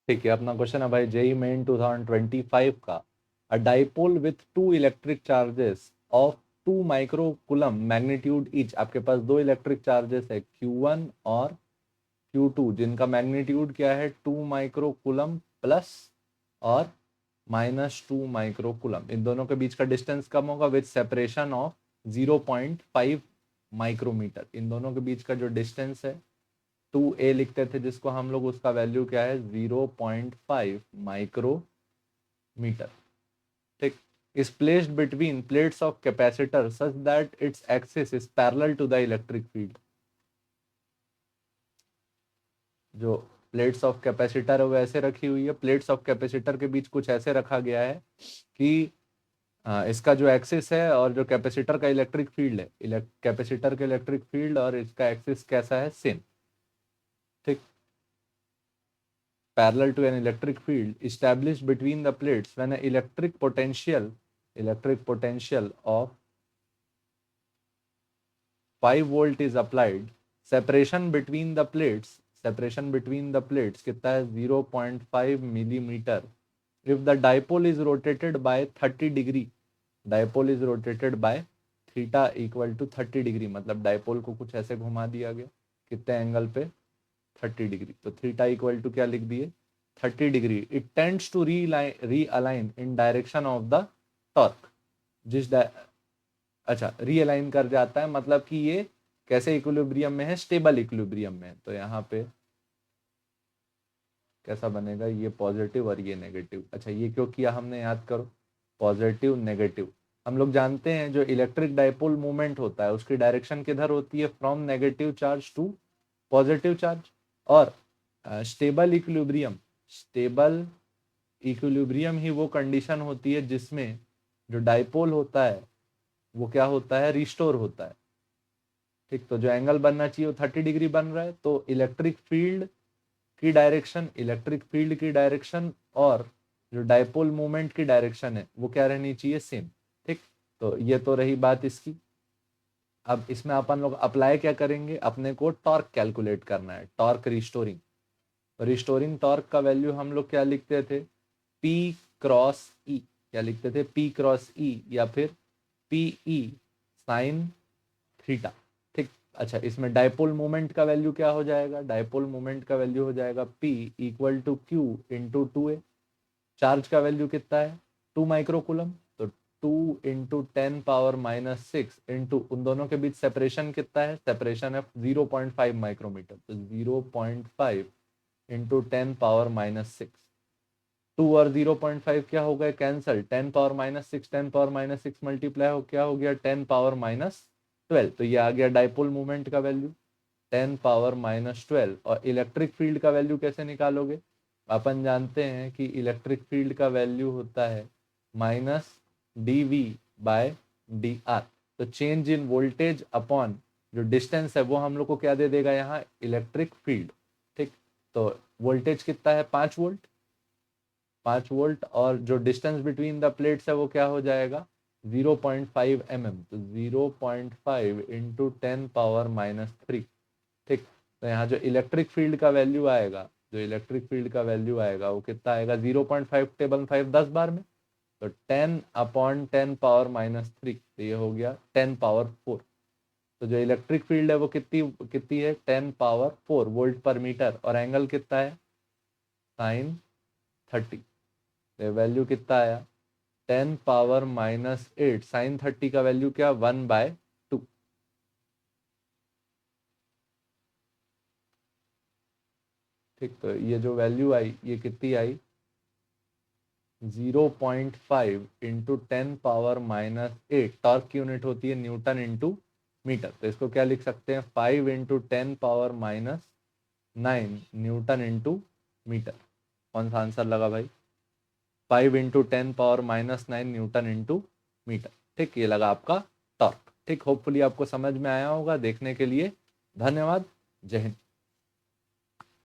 ठीक है, अपना क्वेश्चन है भाई जेईई मेन 2025 का। अ dipole with to electric charges of 2 microcoulomb magnitude each. आपके पास दो इलेक्ट्रिक चार्जेस है Q1 और Q2, जिनका मैग्नीट्यूड क्या है 2 माइक्रोकुलम प्लस और -2 माइक्रोकुलम। इन दोनों के बीच का डिस्टेंस कम होगा विथ सेपरेशन ऑफ 0.5 माइक्रोमीटर। इन दोनों के बीच का जो डिस्टेंस है 2a लिखते थे जिसको हम लोग, उसका वैल्यू क्या है 0.5 माइक्रोमीटर। ठीक, is placed between plates of capacitor such that its axis is parallel to the electric field। जो प्लेट्स ऑफ कैपेसिटर है वो ऐसे रखी हुई है, प्लेट्स ऑफ कैपेसिटर के बीच कुछ ऐसे रखा गया है कि इसका जो एक्सिस है और जो कैपेसिटर का इलेक्ट्रिक फील्ड है, कैपेसिटर का इलेक्ट्रिक फील्ड और इसका एक्सिस कैसा है, सेम। ठीक, parallel to an electric field established between the plates when an electric potential of 5 volt is applied। separation between the plates कितना है 0.5 millimeter। if the dipole is rotated by 30 degree, dipole is rotated by theta equal to 30 degree, मतलब dipole को कुछ ऐसे घुमा दिया गया कितने एंगल पे 30 डिग्री, तो थीटा इक्वल टू क्या लिख दिए 30 degree. It tends to realign in direction of the torque. अच्छा, रीअलाइन कर जाता है, मतलब कि ये कैसे इक्विलिब्रियम में है, स्टेबल इक्विलिब्रियम में। तो यहाँ पे कैसा बनेगा, ये पॉजिटिव और ये नेगेटिव। अच्छा, ये क्यों किया हमने, याद करो, पॉजिटिव नेगेटिव। हम लोग जानते हैं जो इलेक्ट्रिक डाइपोल मूवमेंट होता है उसकी डायरेक्शन किधर होती है, from negative charge to positive charge. और स्टेबल इक्विलिब्रियम ही वो कंडीशन होती है जिसमें जो डाइपोल होता है वो क्या होता है, रिस्टोर होता है। ठीक, तो जो एंगल बनना चाहिए वो 30 डिग्री बन रहा है, तो इलेक्ट्रिक फील्ड की डायरेक्शन और जो डाइपोल मूवमेंट की डायरेक्शन है वो क्या रहनी चाहिए, सेम। ठीक, तो ये तो रही बात इसकी। अब इसमें अपन लोग अप्लाई क्या करेंगे, अपने को टॉर्क कैलकुलेट करना है, टॉर्क रिस्टोरिंग टॉर्क का वैल्यू हम लोग क्या लिखते थे, P क्रॉस E। क्या लिखते थे, P क्रॉस E या फिर PE साइन थीटा। ठीक, अच्छा, इसमें डाइपोल मोमेंट का वैल्यू क्या हो जाएगा, डाइपोल मोमेंट का वैल्यू हो जाएगा P equal to Q into 2a। Charge का वैल्यू कितना है 2 माइक्रोकुलम, तो 2 इंटू 10⁻⁻6 इंटू उन दोनों के बीच सेपरेशन कितना है, सेपरेशन है 0.5 माइक्रोमीटर, तो 0.5 इंटू 10⁻⁻6। 2 और 0.5 क्या हो गए, कैंसल, 10⁻⁻6 मल्टीप्लाई हो क्या हो गया 10⁻12। तो ये आ गया डाइपोल मूवमेंट का वैल्यू 10⁻12। और इलेक्ट्रिक फील्ड का वैल्यू कैसे निकालोगे, अपन जानते हैं कि इलेक्ट्रिक फील्ड का वैल्यू होता है -dV/dr। तो चेंज इन वोल्टेज अपॉन जो डिस्टेंस है वो हम लोग को क्या दे देगा यहाँ, इलेक्ट्रिक फील्ड। ठीक, तो वोल्टेज कितना है 5 वोल्ट, 5 वोल्ट, और जो डिस्टेंस बिटवीन द प्लेट्स है वो क्या हो जाएगा 0.5 mm, तो 0.5 इंटू 10⁻⁻3। ठीक, तो यहाँ जो इलेक्ट्रिक फील्ड का वैल्यू आएगा, वो कितना आएगा 0.5 टेबल 5 10 बार में, तो 10/10⁻⁻3, तो ये हो गया 10⁻4। तो जो इलेक्ट्रिक फील्ड है वो कितनी है 10⁻4 वोल्ट पर मीटर, और एंगल कितना है साइन 30। तो वैल्यू कितना आया 10⁻⁻8 साइन 30 का वैल्यू क्या 1/2। ठीक, तो ये जो वैल्यू आई ये कितनी आई 0.5 इंटू 10⁻⁻8। टॉर्क की यूनिट होती है न्यूटन इंटू मीटर, तो इसको क्या लिख सकते हैं 5 इंटू 10⁻⁹ न्यूटन इंटू मीटर। कौन सा आंसर लगा भाई, 5 इंटू 10⁻⁹ न्यूटन इंटू मीटर। ठीक, ये लगा आपका टॉर्क। ठीक, होपफुली आपको समझ में आया होगा। देखने के लिए धन्यवाद, जय हिंद।